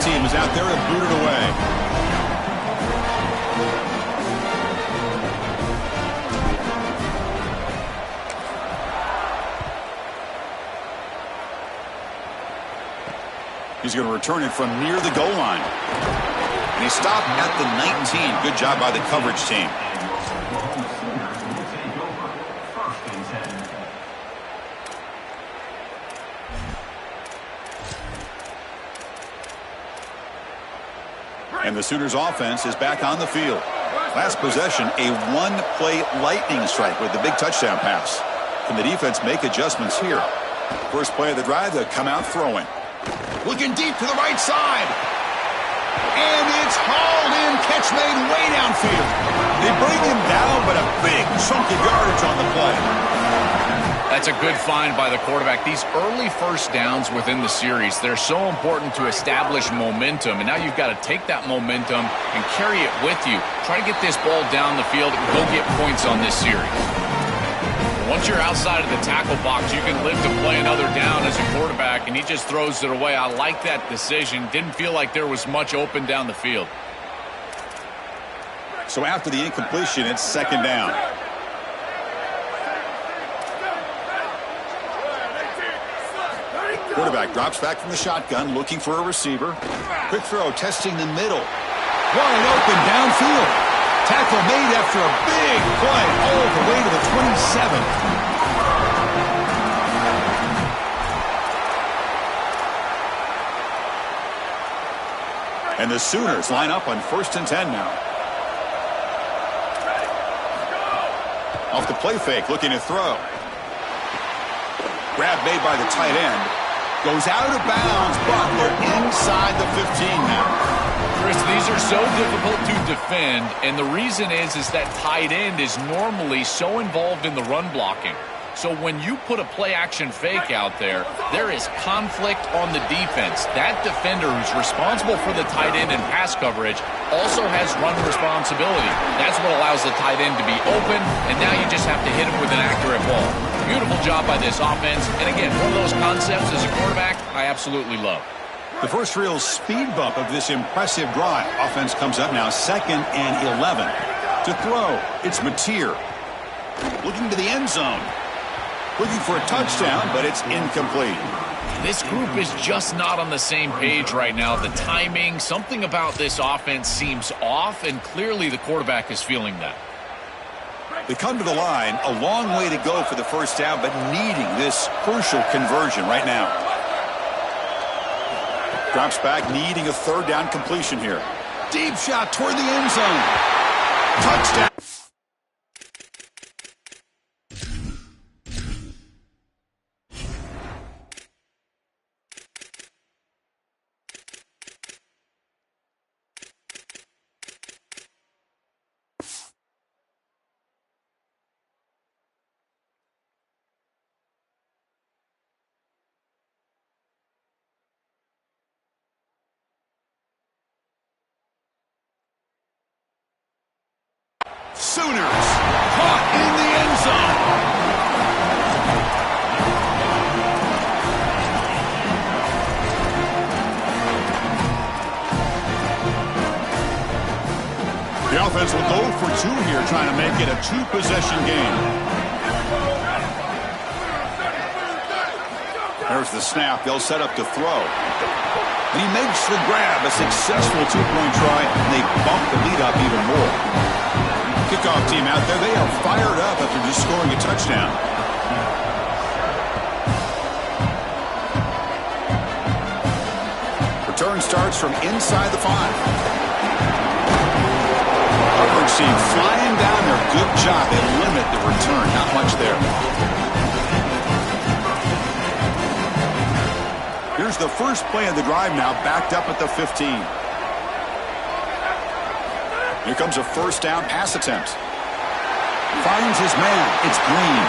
team is out there and booted away. He's going to return it from near the goal line. And he stopped at the 19. Good job by the coverage team. And the Sooners offense is back on the field. Last possession, a one-play lightning strike with the big touchdown pass. Can the defense make adjustments here? First play of the drive, they'll come out throwing. Looking deep to the right side. And it's hauled in, catch made way downfield. They bring him down, but a big chunk of yardage on the play. That's a good find by the quarterback. These early first downs within the series, they're so important to establish momentum. And now you've got to take that momentum and carry it with you. Try to get this ball down the field and go get points on this series. Once you're outside of the tackle box, you can live to play another down as a quarterback, and he just throws it away. I like that decision. Didn't feel like there was much open down the field. So after the incompletion, it's second down. Quarterback drops back from the shotgun, looking for a receiver. Quick throw, testing the middle. Wide open downfield. Tackle made after a big play all the way to the 27. And the Sooners line up on 1st and 10 now. Off the play fake, looking to throw. Grab made by the tight end. Goes out of bounds, but they're inside the 15 now. Chris, these are so difficult to defend, and the reason is that tight end is normally so involved in the run blocking. So when you put a play-action fake out there, there is conflict on the defense. That defender who's responsible for the tight end and pass coverage also has run responsibility. That's what allows the tight end to be open, and now you just have to hit him with an accurate ball. Beautiful job by this offense, and again, one of those concepts as a quarterback I absolutely love. The first real speed bump of this impressive drive. Offense comes up now 2nd and 11. To throw, it's Mateer. Looking to the end zone. Looking for a touchdown, but it's incomplete. This group is just not on the same page right now. The timing, something about this offense seems off, and clearly the quarterback is feeling that. They come to the line, a long way to go for the first down, but needing this crucial conversion right now. Drops back, needing a 3rd down completion here. Deep shot toward the end zone. Touchdown. Sooners caught in the end zone. The offense will go for 2 here, trying to make it a 2-possession game. There's the snap. They'll set up to throw. And he makes the grab, a successful 2-point try, and they bump the lead up even more. Kickoff team out there, they are fired up after just scoring a touchdown. Return starts from inside the 5. Coverage team flying down there. Good job. They limit the return. Not much there. Here's the first play of the drive now, backed up at the 15. Here comes a 1st down pass attempt. Finds his man. It's Green.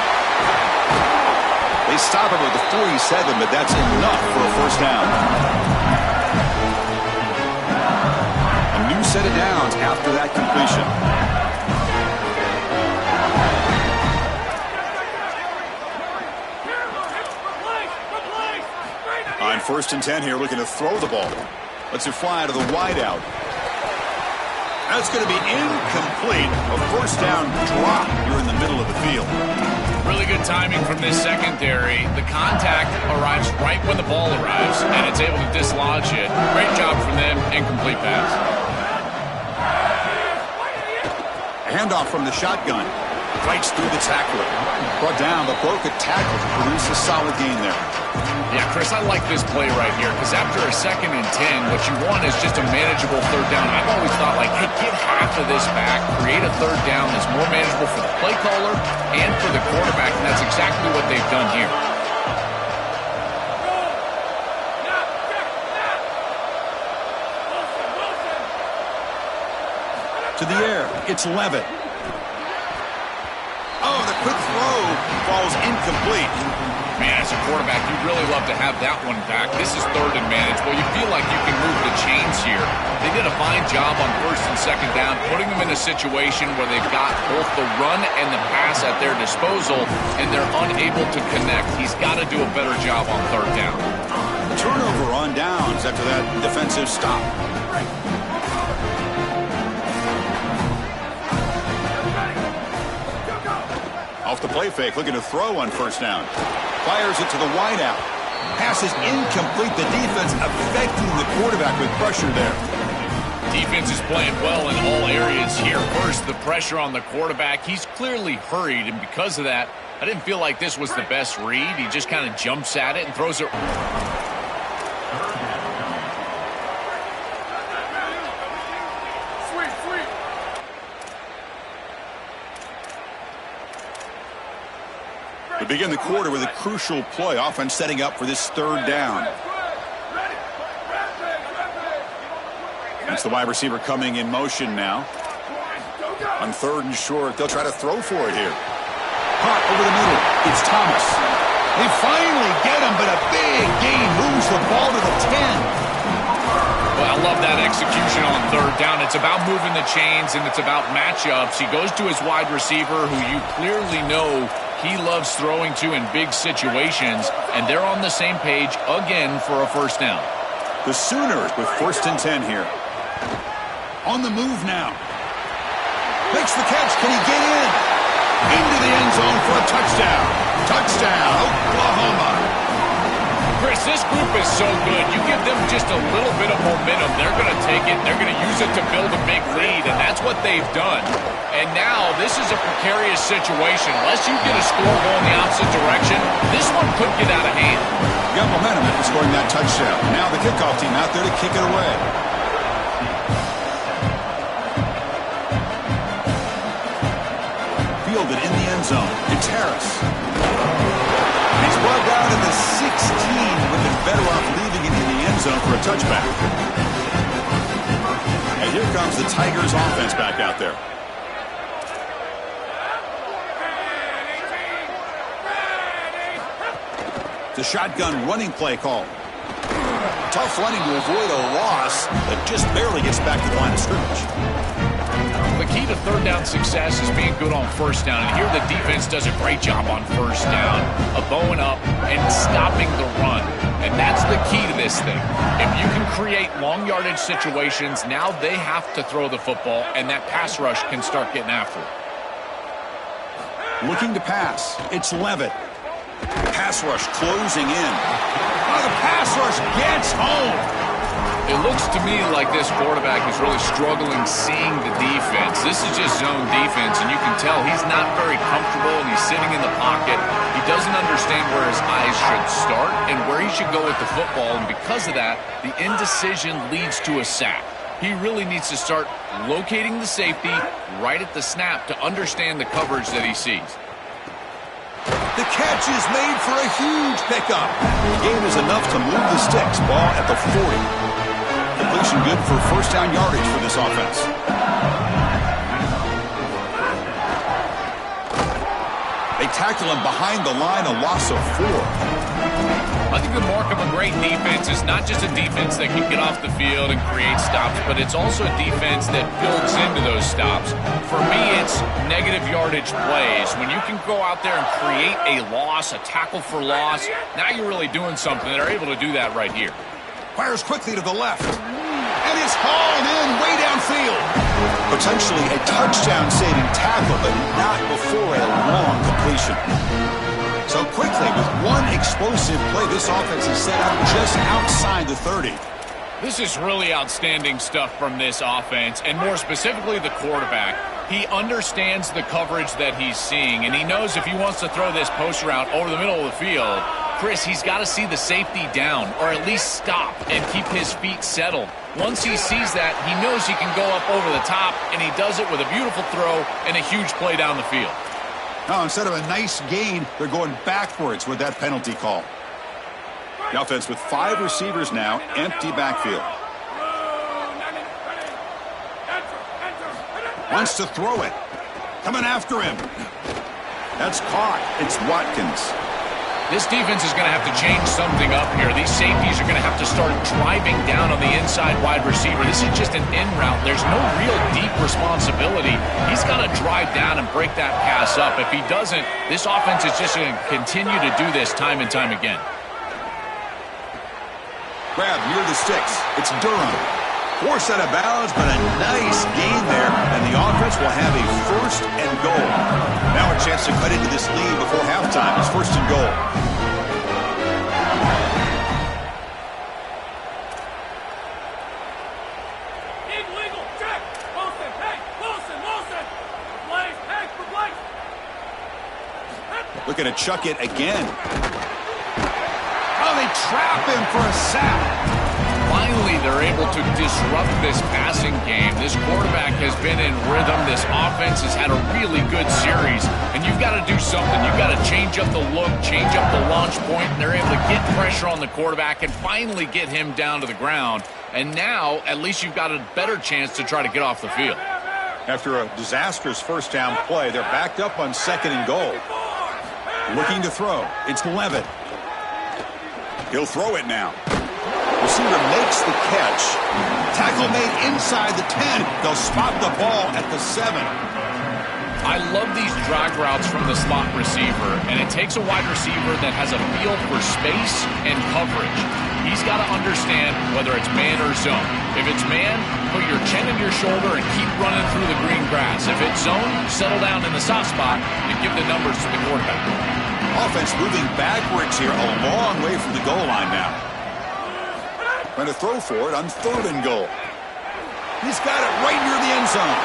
They stop him with the 47, but that's enough for a 1st down. A new set of downs after that completion. On 1st and 10 here, looking to throw the ball. Lets it fly to the wideout. That's going to be incomplete. A first down drop here in the middle of the field. Really good timing from this secondary. The contact arrives right when the ball arrives, and it's able to dislodge it. Great job from them. Incomplete pass. A handoff from the shotgun. Fights through the tackler. Brought down, but broke a tackle to produce a solid gain there. Yeah, Chris, I like this play right here because after a 2nd and 10, what you want is just a manageable third down. I've always thought, like, hey, get half of this back, create a third down that's more manageable for the play caller and for the quarterback, and that's exactly what they've done here. To the air, it's Levitt. Oh, the quick throw falls incomplete. Man, as a quarterback, you'd really love to have that one back. This is 3rd and manageable. You feel like you can move the chains here. They did a fine job on 1st and 2nd down, putting them in a situation where they've got both the run and the pass at their disposal, and they're unable to connect. He's got to do a better job on 3rd down. Turnover on downs after that defensive stop. Off the play fake, looking to throw on 1st down. Fires it to the wideout. Pass is incomplete. The defense affecting the quarterback with pressure there. Defense is playing well in all areas here. First, the pressure on the quarterback. He's clearly hurried, and because of that, I didn't feel like this was the best read. He just kind of jumps at it and throws it. We begin the quarter with a crucial play. Offense setting up for this 3rd down. It's the wide receiver coming in motion now. On 3rd and short, they'll try to throw for it here. Caught over the middle. It's Thomas. They finally get him, but a big gain moves the ball to the 10. Well, I love that execution on 3rd down. It's about moving the chains, and it's about matchups. He goes to his wide receiver, who you clearly know he loves throwing to in big situations, and they're on the same page again for a 1st down. The Sooners with 1st and 10 here. On the move now. Makes the catch. Can he get in? Into the end zone for a touchdown. Touchdown, Oklahoma. Chris, this group is so good. You give them just a little bit of momentum, they're going to take it, they're going to use it to build a big lead, and that's what they've done. And now this is a precarious situation. Unless you get a score going the opposite direction, this one could get out of hand. You got momentum after scoring that touchdown. Now the kickoff team out there to kick it away. Fielded in the end zone. It's Harris. He's brought down to the 16. Would have been better off leaving it in the end zone for a touchback. And here comes the Tigers offense back out there. The shotgun running play call. Tough running to avoid a loss, but just barely gets back to the line of scrimmage. The key to 3rd down success is being good on 1st down. And here the defense does a great job on 1st down of bowing up and stopping the run. And that's the key to this thing. If you can create long yardage situations, now they have to throw the football, and that pass rush can start getting after it. Looking to pass. It's Levitt. Pass rush closing in. Oh, the pass rush gets home. It looks to me like this quarterback is really struggling seeing the defense. This is just zone defense, and you can tell he's not very comfortable, and he's sitting in the pocket. He doesn't understand where his eyes should start and where he should go with the football, and because of that, the indecision leads to a sack. He really needs to start locating the safety right at the snap to understand the coverage that he sees. The catch is made for a huge pickup. The gain is enough to move the sticks. Ball at the 40. Completion good for 1st down yardage for this offense. They tackle him behind the line, a loss of 4. I think the mark of a great defense is not just a defense that can get off the field and create stops, but it's also a defense that builds into those stops. For me, it's negative yardage plays. When you can go out there and create a loss, a tackle for loss, now you're really doing something. They're able to do that right here. Fires quickly to the left. Potentially a touchdown-saving tackle, but not before a long completion. So quickly, with one explosive play, this offense is set up just outside the 30. This is really outstanding stuff from this offense, and more specifically the quarterback. He understands the coverage that he's seeing, and he knows if he wants to throw this post route over the middle of the field, Chris, he's got to see the safety down, or at least stop and keep his feet settled. Once he sees that, he knows he can go up over the top, and he does it with a beautiful throw and a huge play down the field. Now, instead of a nice gain, they're going backwards with that penalty call. The offense with 5 receivers now, empty backfield. Wants to throw it. Coming after him. That's caught. It's Watkins. This defense is going to have to change something up here. These safeties are going to have to start driving down on the inside wide receiver. This is just an in route. There's no real deep responsibility. He's got to drive down and break that pass up. If he doesn't, this offense is just going to continue to do this time and time again. Grab near the sticks. It's Durham. Forced out of bounds, but a nice gain there, and the offense will have a 1st and goal. Now a chance to cut into this lead before halftime. It's 1st and goal. Illegal, check. Wilson, hey, Wilson. Blaze, hey, for Blaze. Looking to chuck it again. Oh, they trap him for a sack. Finally, they're able to disrupt this passing game. This quarterback has been in rhythm. This offense has had a really good series, and you've got to do something. You've got to change up the look, change up the launch point, and they're able to get pressure on the quarterback and finally get him down to the ground. And now, at least you've got a better chance to try to get off the field. After a disastrous 1st down play, they're backed up on 2nd and goal. Looking to throw. It's Levitt. He'll throw it now. Receiver makes the catch. Tackle made inside the 10. They'll spot the ball at the 7. I love these drag routes from the slot receiver, and it takes a wide receiver that has a feel for space and coverage. He's got to understand whether it's man or zone. If it's man, put your chin in your shoulder and keep running through the green grass. If it's zone, settle down in the soft spot and give the numbers to the quarterback. Offense moving backwards here, a long way from the goal line now. Trying to throw for it on 3rd and goal. He's got it right near the end zone.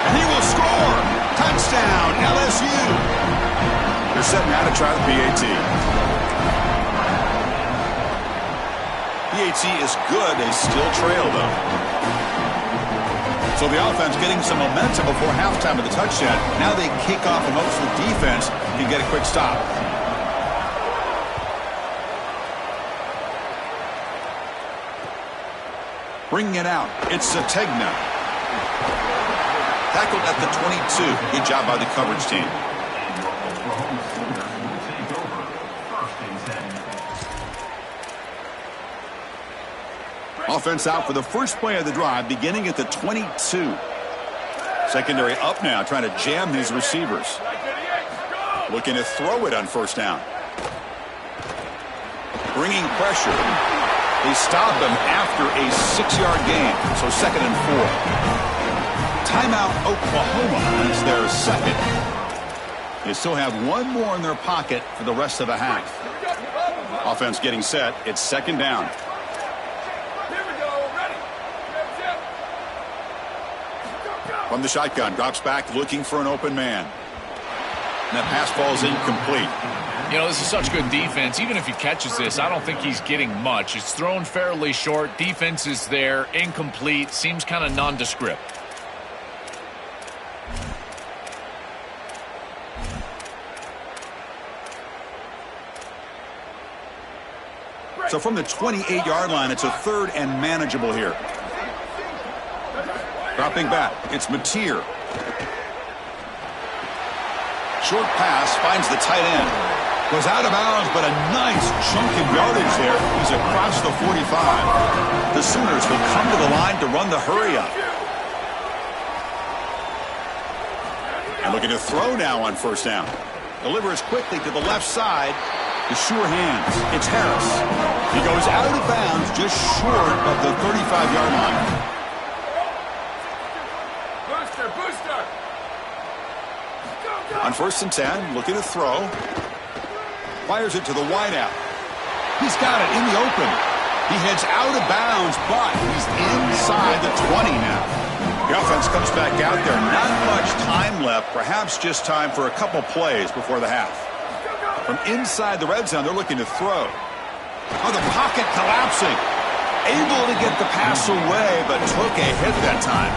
And he will score! Touchdown, LSU! They're set now to try the PAT. PAT is good. They still trail, though. So the offense getting some momentum before halftime of the touchdown. Now they kick off and hopes the defense can get a quick stop. Bringing it out. It's Sategna. Tackled at the 22. Good job by the coverage team. Offense out for the first play of the drive, beginning at the 22. Secondary up now, trying to jam his receivers. Looking to throw it on 1st down. Bringing pressure. They stop him after a 6-yard gain, so 2nd and 4. Timeout, Oklahoma is their 2nd. They still have one more in their pocket for the rest of the half. Offense getting set. It's 2nd down. From the shotgun, drops back looking for an open man. And that pass falls incomplete. You know, this is such good defense. Even if he catches this, I don't think he's getting much. It's thrown fairly short. Defense is there. Incomplete. Seems kind of nondescript. So from the 28-yard line, it's a 3rd and manageable here. Dropping back. It's Mateer. Short pass finds the tight end. Goes out of bounds, but a nice chunk of yardage there. He's across the 45. The Sooners will come to the line to run the hurry up. And looking to throw now on 1st down. Delivers quickly to the left side. The sure hands. It's Harris. He goes out of bounds just short of the 35-yard line. On 1st and 10, looking to throw. Fires it to the wideout. He's got it in the open. He heads out of bounds, but he's inside the 20 now. The offense comes back out there. Not much time left. Perhaps just time for a couple plays before the half. From inside the red zone, they're looking to throw. Oh, the pocket collapsing. Able to get the pass away, but took a hit that time.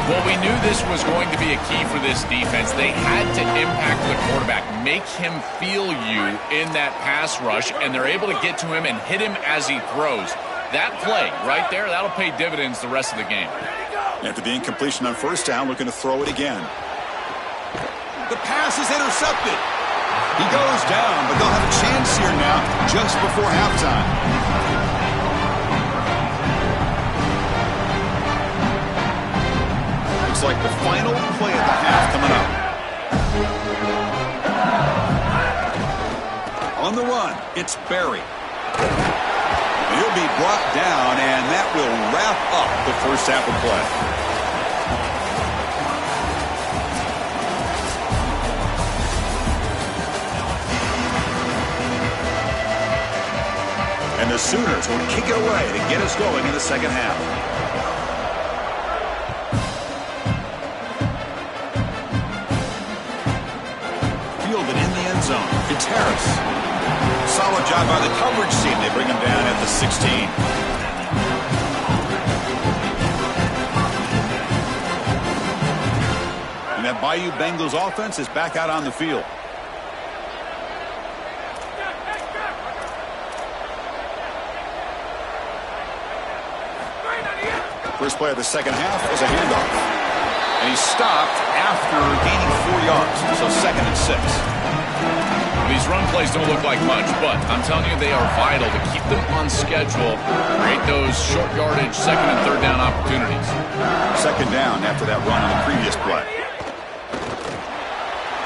Well, we knew this was going to be a key for this defense. They had to impact the quarterback, make him feel you in that pass rush, and they're able to get to him and hit him as he throws. That play right there, that'll pay dividends the rest of the game. After the incompletion on 1st down, looking to throw it again. The pass is intercepted. He goes down, but they'll have a chance here now just before halftime. Like the final play of the half coming up. On the run, it's Barry. He'll be brought down, and that will wrap up the first half of play. And the Sooners will kick it away to get us going in the second half. Zone. It's Harris. Solid job by the coverage team. They bring him down at the 16. And that Bayou Bengals offense is back out on the field. First play of the second half was a handoff. And he stopped after gaining 4 yards. So 2nd and 6. These run plays don't look like much, but I'm telling you, they are vital to keep them on schedule, create those short yardage 2nd and 3rd down opportunities. 2nd down after that run on the previous play.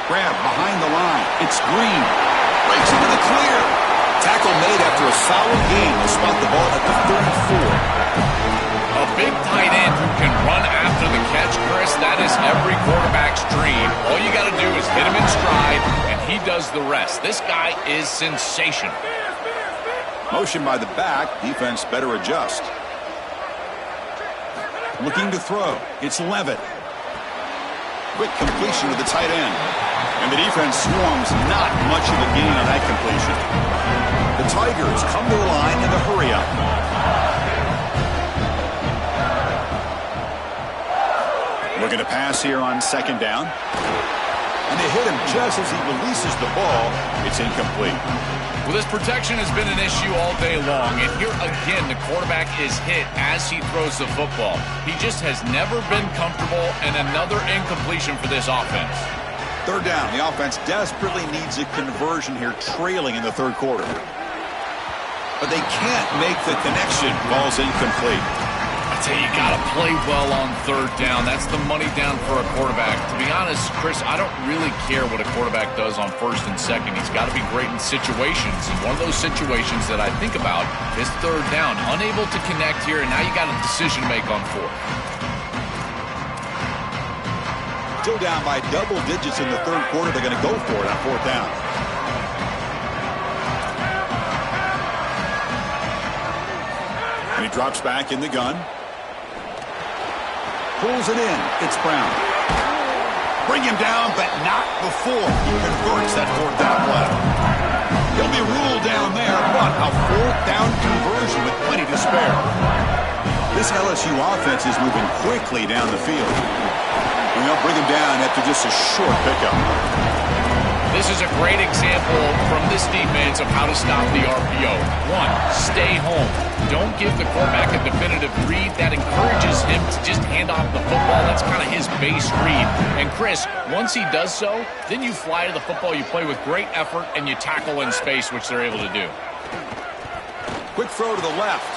Grab behind the line. It's Green. Breaks into the clear. Tackle made after a solid gain to spot the ball at the 34. A big tight end who can run after the catch, Chris, that is every quarterback's dream. All you got to do is hit him in stride, and he does the rest. This guy is sensational. Motion by the back. Defense better adjust. Looking to throw. It's Levitt. Quick completion to the tight end. And the defense swarms. Not much of a gain on that completion. The Tigers come to the line in a hurry up. Looking to pass here on 2nd down. And they hit him just as he releases the ball. It's incomplete. Well, this protection has been an issue all day long. And here again, the quarterback is hit as he throws the football. He just has never been comfortable, and another incompletion for this offense. 3rd down. The offense desperately needs a conversion here, trailing in the 3rd quarter. But they can't make the connection. Ball's incomplete. I tell you, you got to play well on 3rd down. That's the money down for a quarterback. To be honest, Chris, I don't really care what a quarterback does on 1st and 2nd. He's got to be great in situations. And one of those situations that I think about is 3rd down. Unable to connect here, and now you got a decision to make on 4th. Still down by double digits in the 3rd quarter. They're going to go for it on 4th down. And he drops back in the gun. Pulls it in. It's Brown. Bring him down, but not before he converts that 4th down play. He'll be ruled down there, but a 4th down conversion with plenty to spare. This LSU offense is moving quickly down the field. And they'll bring him down after just a short pickup. This is a great example from this defense of how to stop the RPO. 1, stay home. Don't give the quarterback a definitive read. That encourages him to just hand off the football. That's kind of his base read. And Chris, once he does so, then you fly to the football. You play with great effort, and you tackle in space, which they're able to do. Quick throw to the left.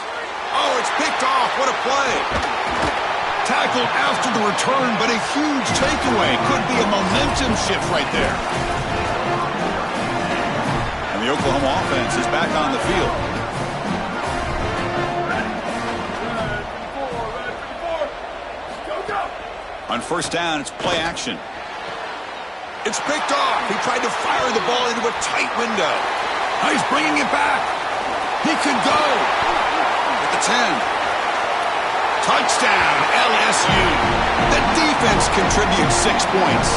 Oh, it's picked off. What a play. Tackled after the return, but a huge takeaway. Could be a momentum shift right there. And the Oklahoma offense is back on the field. On 1st down, it's play action. It's picked off. He tried to fire the ball into a tight window. Now he's bringing it back. He could go. At the 10. Touchdown, LSU. The defense contributes 6 points.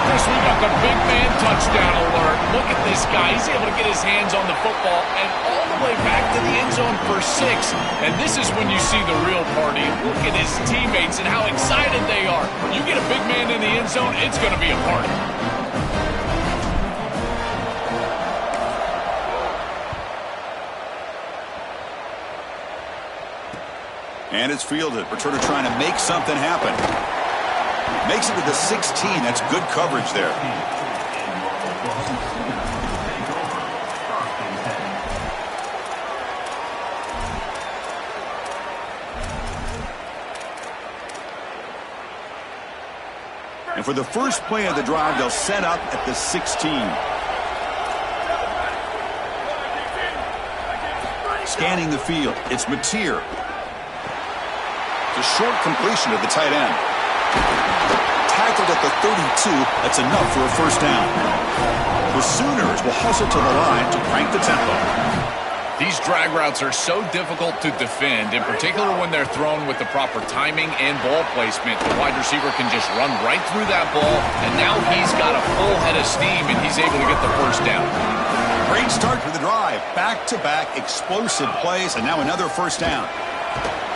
Chris, we got the big man touchdown alert. Look at this guy. He's able to get his hands on the football and all the way back to the end zone for 6. And this is when you see the real party. Look at his teammates and how excited they are. You get a big man in the end zone, it's going to be a party. And it's fielded. Returner trying to make something happen. Makes it to the 16. That's good coverage there. And for the first play of the drive, they'll set up at the 16. Scanning the field. It's Mateer. A short completion to the tight end. Tackled at the 32. That's enough for a first down. The Sooners will hustle to the line to crank the tempo. These drag routes are so difficult to defend, in particular when they're thrown with the proper timing and ball placement. The wide receiver can just run right through that ball, and now he's got a full head of steam, and he's able to get the first down. Great start to the drive. Back-to-back explosive plays, and now another first down.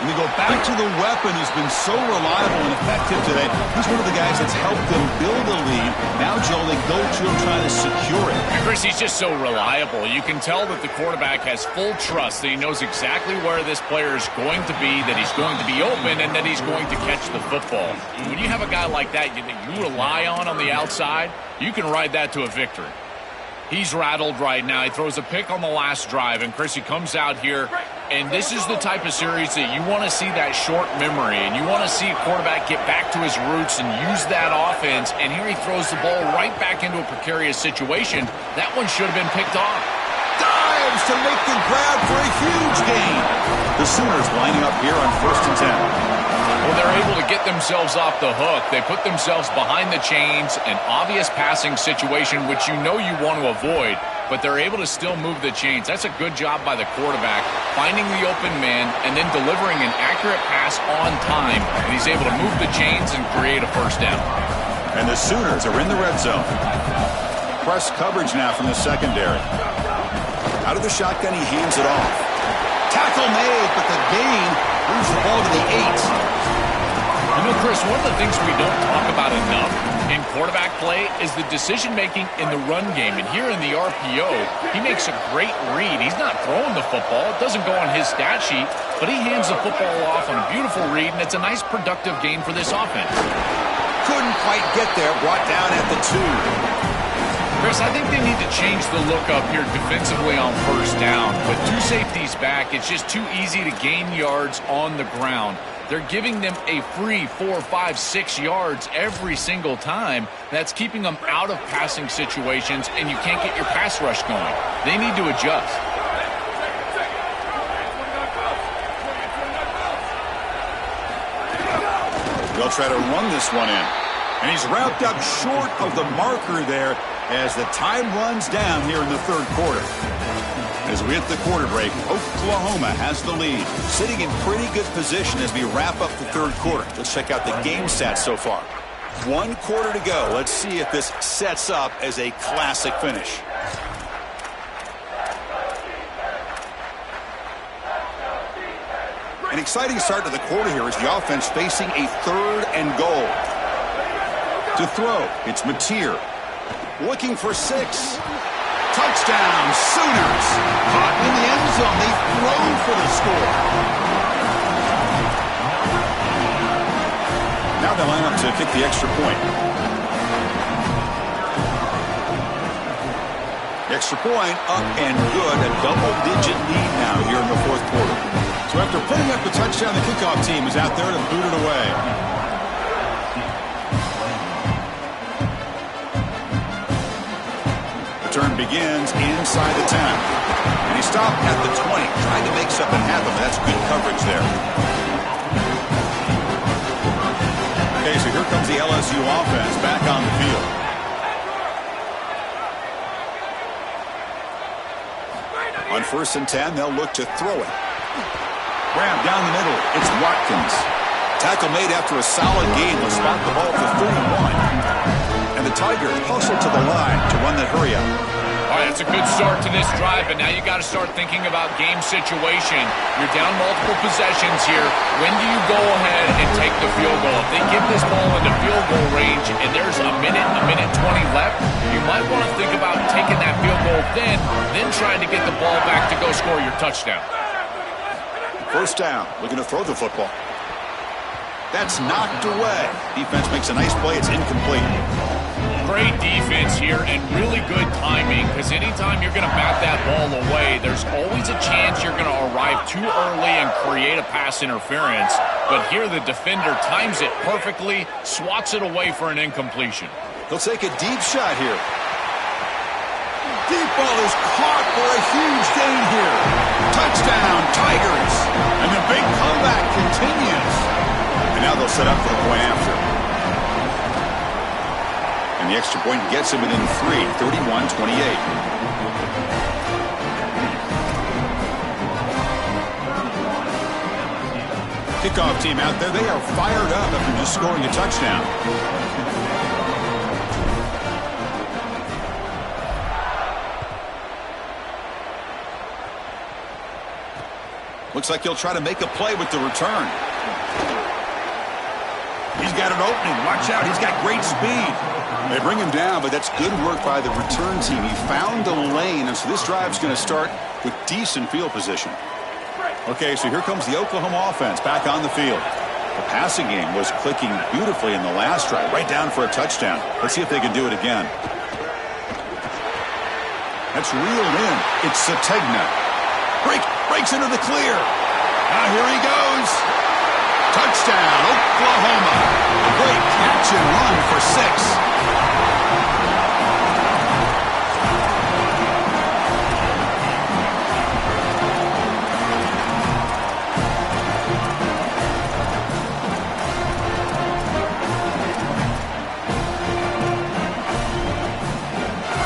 And we go back to the weapon who's been so reliable and effective today. He's one of the guys that's helped them build a lead. Now, Joel, they go to him trying to secure it. And Chris, he's just so reliable. You can tell that the quarterback has full trust that he knows exactly where this player is going to be, that he's going to be open, and that he's going to catch the football. When you have a guy like that you rely on the outside, you can ride that to a victory. He's rattled right now. He throws a pick on the last drive, and Chris, he comes out here, and this is the type of series that you want to see that short memory, and you want to see a quarterback get back to his roots and use that offense, and here he throws the ball right back into a precarious situation. That one should have been picked off. Dives to make the grab for a huge gain. The Sooners lining up here on 1st and 10. Well, they're able to get themselves off the hook. They put themselves behind the chains, an obvious passing situation, which you know you want to avoid, but they're able to still move the chains. That's a good job by the quarterback, finding the open man and then delivering an accurate pass on time. And he's able to move the chains and create a first down. And the Sooners are in the red zone. Press coverage now from the secondary. Out of the shotgun, he hands it off. Tackle made, but the gain moves the ball to the 8. You know, Chris, one of the things we don't talk about enough in quarterback play is the decision-making in the run game. And here in the RPO, he makes a great read. He's not throwing the football. It doesn't go on his stat sheet, but he hands the football off on a beautiful read, and it's a nice productive game for this offense. Couldn't quite get there. Brought down at the 2. Chris, I think they need to change the look up here defensively on first down. With 2 safeties back, it's just too easy to gain yards on the ground. They're giving them a free 4, 5, 6 yards every single time. That's keeping them out of passing situations, and you can't get your pass rush going. They need to adjust. They'll try to run this one in. And he's wrapped up short of the marker there as the time runs down here in the 3rd quarter. As we hit the quarter break, Oklahoma has the lead, sitting in pretty good position as we wrap up the 3rd quarter. Let's check out the game stats so far. 1 quarter to go. Let's see if this sets up as a classic finish. An exciting start to the quarter here as the offense facing a 3rd and goal. To throw, it's Mateer. Looking for 6. Touchdown, Sooners. Caught in the end zone. They throw for the score. Now they line up to kick the extra point. Extra point up and good. A double-digit lead now here in the 4th quarter. So after putting up the touchdown, the kickoff team is out there to boot it away. Turn begins inside the 10. And he stopped at the 20, trying to make something happen, but that's good coverage there. Okay, so here comes the LSU offense back on the field. On 1st and 10, they'll look to throw it. Grab down the middle. It's Watkins. Tackle made after a solid gain. Will spot the ball for 31. And the Tigers hustle to the line to run that hurry up. All right, that's a good start to this drive, but now you got to start thinking about game situation. You're down multiple possessions here. When do you go ahead and take the field goal? If they get this ball into field goal range and there's a minute 20 left, you might want to think about taking that field goal then trying to get the ball back to go score your touchdown. 1st down, looking to throw the football. That's knocked away. Defense makes a nice play. It's incomplete. Great defense here and really good timing, because anytime you're going to bat that ball away, there's always a chance you're going to arrive too early and create a pass interference. But here the defender times it perfectly, swats it away for an incompletion. He'll take a deep shot here. Deep ball is caught for a huge gain here. Touchdown, Tigers. And the big comeback continues. And now they'll set up for the point after. And the extra point gets him within 3, 31-28. Kickoff team out there, they are fired up after just scoring a touchdown. Looks like he'll try to make a play with the return. He's got an opening. Watch out. He's got great speed. They bring him down, but that's good work by the return team. He found the lane, and so this drive's going to start with decent field position. Okay, so here comes the Oklahoma offense back on the field. The passing game was clicking beautifully in the last drive, right down for a touchdown. Let's see if they can do it again. That's reeled in. It's Sategna. Breaks into the clear. Now here he goes. Touchdown, Oklahoma. Great catch and run for 6.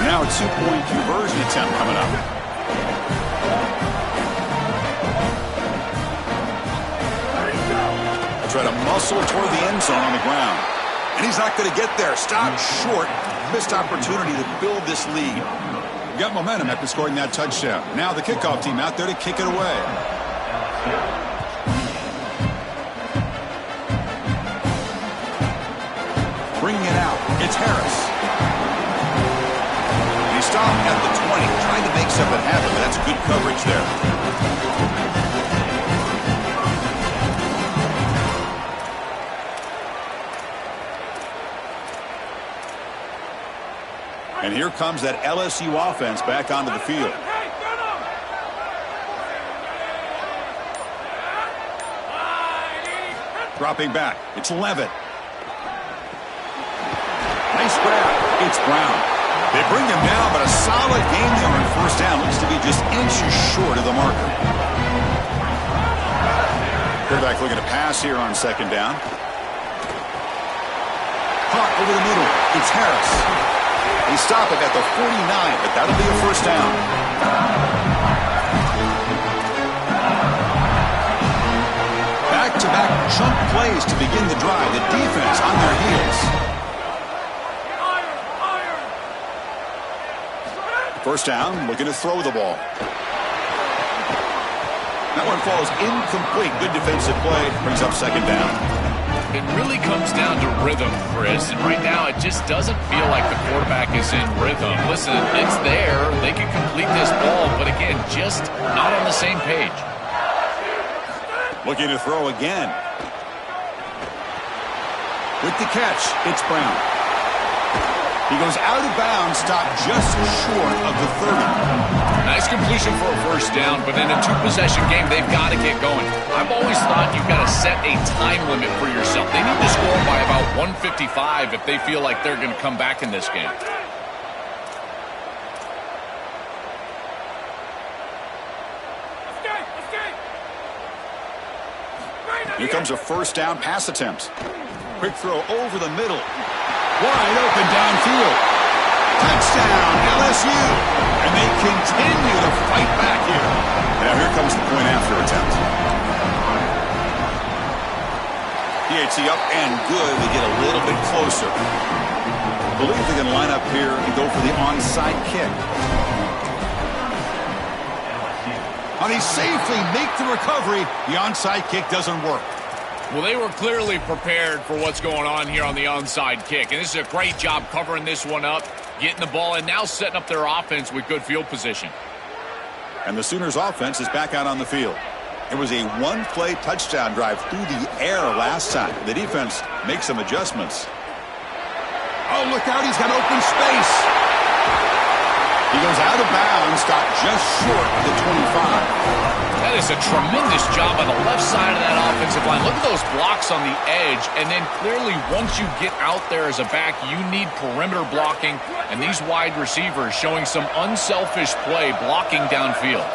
Now a 2-point conversion attempt coming up. Try to muscle toward the end zone on the ground. And he's not going to get there. Stopped short. Missed opportunity to build this lead. Got momentum after scoring that touchdown. Now the kickoff team out there to kick it away. Bringing it out. It's Harris. He stopped at the 20. Trying to make something happen, but that's good coverage there. And here comes that LSU offense back onto the field. Dropping back. It's Levitt. Nice grab. It's Brown. They bring him down, but a solid game there on 1st down. Looks to be just inches short of the marker. Quarterback looking to pass here on 2nd down. Caught over the middle. It's Harris. He stopped it at the 49, but that'll be a 1st down. Back-to-back chunk plays to begin the drive. The defense on their heels. 1st down, looking to throw the ball. That one falls incomplete. Good defensive play. Brings up 2nd down. It really comes down to rhythm, Chris, and right now it just doesn't feel like the quarterback is in rhythm. Listen, it's there. They can complete this ball, but again, just not on the same page. Looking to throw again. With the catch, it's Brown. He goes out of bounds, stopped just short of the 30. Nice completion for a 1st down, but in a 2-possession game, they've got to get going. I've always thought you've got to set a time limit for yourself. They need to score by about 155 if they feel like they're going to come back in this game. Here comes a 1st down pass attempt. Quick throw over the middle. Wide open downfield. Touchdown, LSU. And they continue to fight back here. Now here comes the point after attempt. PAT up and good. They get a little bit closer. I believe they can line up here and go for the onside kick. And they safely make the recovery. The onside kick doesn't work. Well, they were clearly prepared for what's going on here on the onside kick. And this is a great job covering this one up, getting the ball, and now setting up their offense with good field position. And the Sooners offense is back out on the field. It was a one-play touchdown drive through the air last time. The defense makes some adjustments. Oh, look out, he's got open space. He goes out of bounds, stopped just short of the 25. That is a tremendous job on the left side of that offensive line. Look at those blocks on the edge, and then clearly once you get out there as a back, you need perimeter blocking, and these wide receivers showing some unselfish play blocking downfield.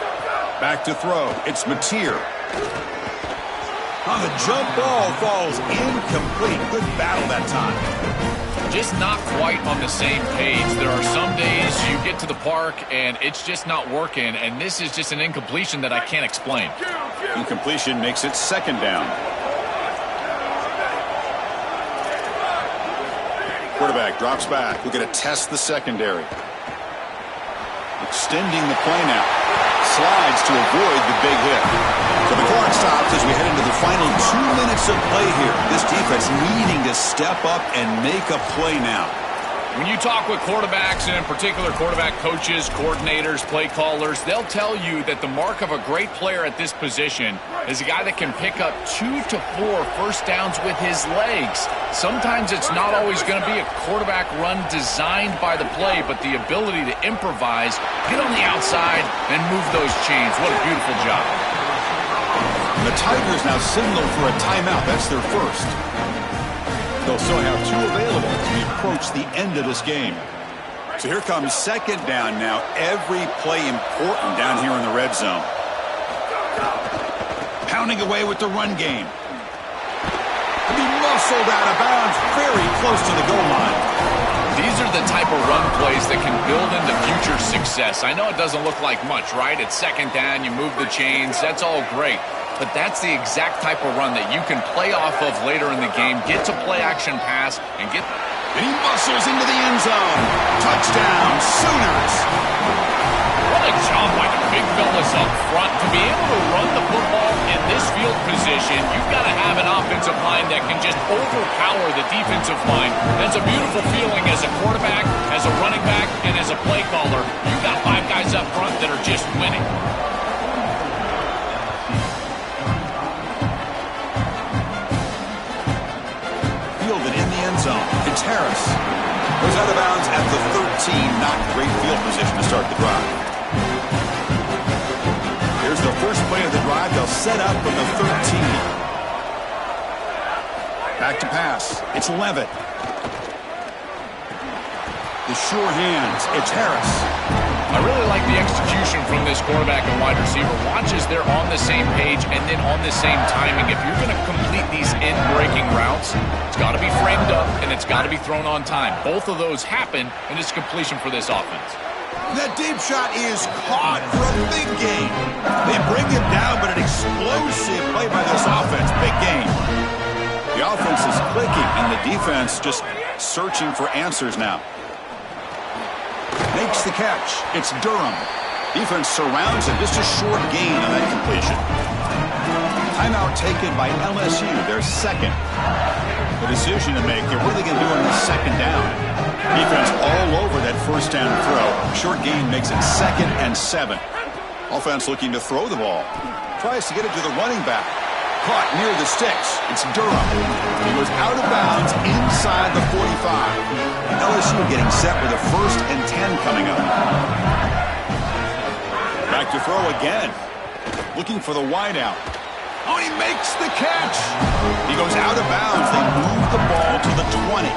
Back to throw. It's Mateer. The jump ball falls incomplete. Good battle that time. Just not quite on the same page. There are some days you get to the park and it's just not working, and this is just an incompletion that I can't explain. Incompletion makes it second down. Quarterback drops back. We're going to test the secondary. Extending the play now. Slides to avoid the big hit. So the clock stops as we head into the final 2 minutes of play here. This defense needing to step up and make a play now. When you talk with quarterbacks, and in particular quarterback coaches, coordinators, play callers, they'll tell you that the mark of a great player at this position is a guy that can pick up 2 to 4 first downs with his legs. Sometimes it's not always going to be a quarterback run designed by the play, but the ability to improvise, get on the outside, and move those chains. What a beautiful job. The Tigers now signal for a timeout. That's their first. They'll still have 2 available as we approach the end of this game. So here comes second down now. Every play important down here in the red zone. Pounding away with the run game. And he muscled out of bounds very close to the goal line. These are the type of run plays that can build into future success. I know it doesn't look like much, right? It's second down, you move the chains, that's all great. But that's the exact type of run that you can play off of later in the game, get to play action pass, and get... And he muscles into the end zone. Touchdown, Sooners. What a job by the big fellas up front. To be able to run the football in this field position, you've got to have an offensive line that can just overpower the defensive line. That's a beautiful feeling as a quarterback, as a running back, and as a play caller. You've got 5 guys up front that are just winning. Fielded in the end zone. It's Harris. Goes out of bounds at the 13. Not great field position to start the drive. Here's the first play of the drive. They'll set up from the 13. Back to pass. It's Levitt. The sure hands. It's Harris. I really like the execution from this quarterback and wide receiver. Watch as they're on the same page and then on the same timing. If you're going to complete these in-breaking routes, it's got to be framed up and it's got to be thrown on time. Both of those happen, and it's completion for this offense. That deep shot is caught for a big gain. They bring him down, but an explosive play by this offense. Big gain. The offense is clicking, and the defense just searching for answers now. Makes the catch. It's Durham. Defense surrounds him. Just a short gain on that completion. Timeout taken by LSU. Their second. The decision to make here. What are they going to do on this second down? Defense all over that first down throw. Short gain makes it 2nd and 7. Offense looking to throw the ball. Tries to get it to the running back. Caught near the sticks. It's Durham. He was out of bounds inside the 45. LSU getting set with a 1st and 10 coming up. Back to throw again. Looking for the wideout. Oh, he makes the catch. He goes out of bounds. They move the ball to the 20.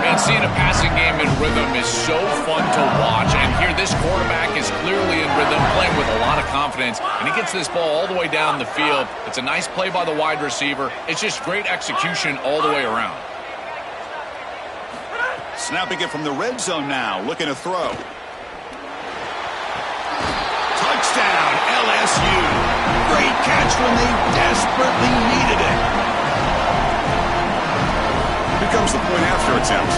Man, seeing a passing game in rhythm is so fun to watch. And here, this quarterback is clearly in rhythm, playing with a lot of confidence. And he gets this ball all the way down the field. It's a nice play by the wide receiver. It's just great execution all the way around. Snapping it from the red zone now, looking to throw. Touchdown, LSU. Great catch when they desperately needed it. Here comes the point after attempt.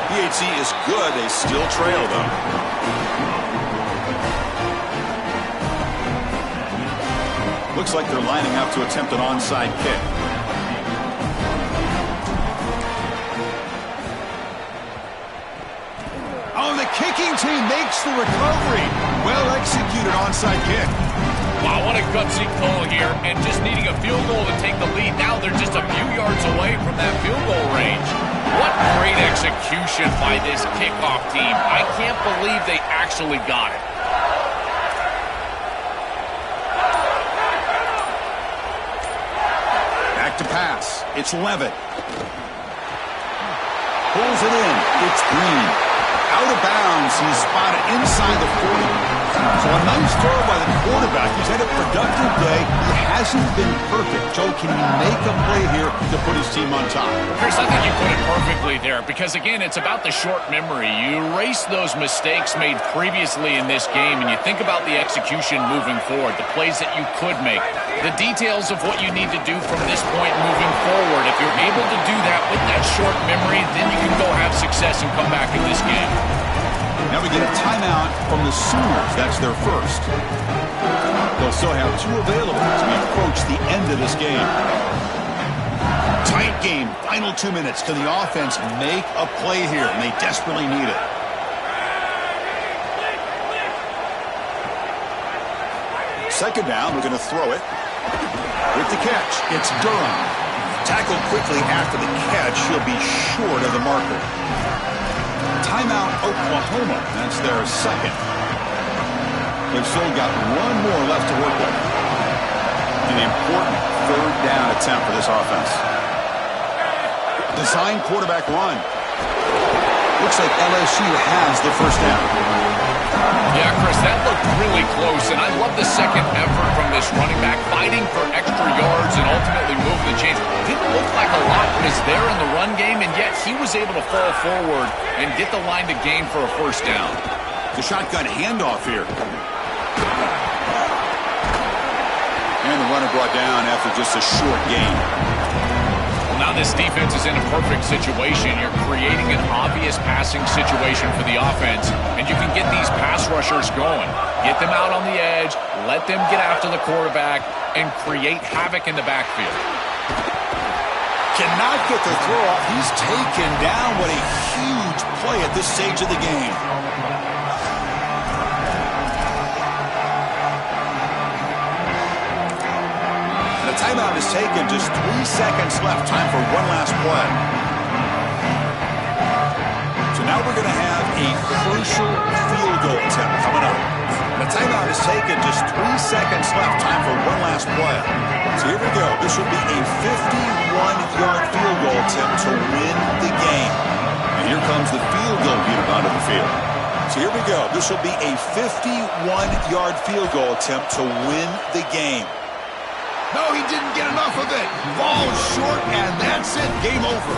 PHC is good. They still trail, though. Looks like they're lining up to attempt an onside kick. Oh, the kicking team makes the recovery. Well executed onside kick. Wow, what a gutsy call here, and just needing a field goal to take the lead. Now they're just a few yards away from that field goal range. What great execution by this kickoff team. I can't believe they actually got it. Back to pass. It's Levitt. Pulls it in. It's Green. Out of bounds. He's spotted inside the 40. So a nice throw by the quarterback. He's had a productive day. He hasn't been perfect. Joe, can he make a play here to put his team on top? Chris, I think you put it perfectly there because, again, it's about the short memory. You erase those mistakes made previously in this game, and you think about the execution moving forward, the plays that you could make, the details of what you need to do from this point moving forward. If you're able to do that with that short memory, then you can go have success and come back in this game. Now we get a timeout from the Sooners. That's their first. They'll still have two available as we approach the end of this game. Tight game. Final 2 minutes. Can the offense make a play here? And they desperately need it. Second down. We're going to throw it. With the catch, it's Durham. Tackled quickly after the catch. He'll be short of the marker. Timeout, Oklahoma. That's their second. They've still got one more left to work with. An important third down attempt for this offense. Design quarterback run. Looks like LSU has the first down. Yeah, Chris, that looked really close, and I love the second effort from this running back, fighting for extra yards and ultimately moving the chains. Didn't look like a lot was there in the run game, and yet he was able to fall forward and get the line to gain for a first down. The shotgun handoff here. And the runner brought down after just a short gain. Now this defense is in a perfect situation. You're creating an obvious passing situation for the offense, and you can get these pass rushers going. Get them out on the edge, let them get after the quarterback, and create havoc in the backfield. Cannot get the throw off. He's taken down. What a huge play at this stage of the game. Timeout is taken. Just 3 seconds left. Time for one last play. So now we're going to have a crucial field goal attempt coming up. The timeout is taken. Just 3 seconds left. Time for one last play. So here we go. This will be a 51-yard field goal attempt to win the game. And here comes the field goal unit onto the field. So here we go. This will be a 51-yard field goal attempt to win the game. No, he didn't get enough of it. Falls short, and that's it. Game over.